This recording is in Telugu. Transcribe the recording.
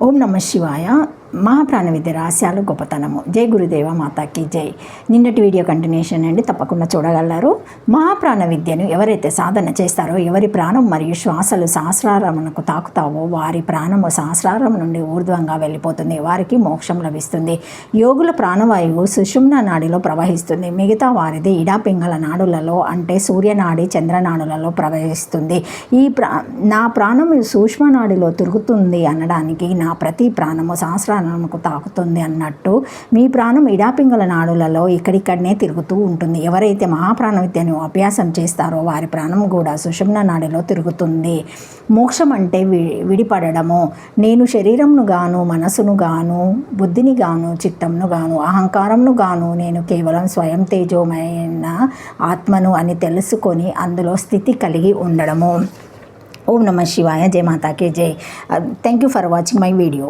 ఓం నమ శివాయ. మహాప్రాణ విద్య రహస్యాలు గొప్పతనము. జై గురుదేవ మాతాకి జై. నిన్నటి వీడియో కంటిన్యూషన్ అండి, తప్పకుండా చూడగలరు. మహాప్రాణ విద్యను ఎవరైతే సాధన చేస్తారో, ఎవరి ప్రాణం మరియు శ్వాసలు సహస్రారమునకు తాకుతావో వారి ప్రాణము సహస్రారం నుండి ఊర్ధ్వంగా వెళ్ళిపోతుంది, వారికి మోక్షం లభిస్తుంది. యోగుల ప్రాణవాయువు సుషుమ్న నాడిలో ప్రవహిస్తుంది, మిగతా వారిది ఇడాపింగళ నాడులలో అంటే సూర్యనాడి చంద్రనాడులలో ప్రవహిస్తుంది. నా ప్రాణము సూక్ష్మ నాడిలో తిరుగుతుంది అనడానికి నా ప్రతి ప్రాణము సహస్రారముకు తాకుతుంది అన్నట్టు మీ ప్రాణం ఇడాపింగళ నాడులలో ఇక్కడిక్కడనే తిరుగుతూ ఉంటుంది. ఎవరైతే మహాప్రాణ విద్యను అభ్యాసం చేస్తారో వారి ప్రాణం కూడా సుషుమ్న నాడిలో తిరుగుతుంది. మోక్షం అంటే విడిపడము. నేను శరీరంను గాను, మనసును గాను, బుద్ధిని గాను, చిత్తంను గాను, అహంకారంను గాను నేను కేవలం స్వయం తేజోమైన ఆత్మను అని తెలుసుకొని అందులో స్థితి కలిగి ఉండడము. ఓం నమ శివాయ. జై మాతాకి జై. Thank you for watching my video.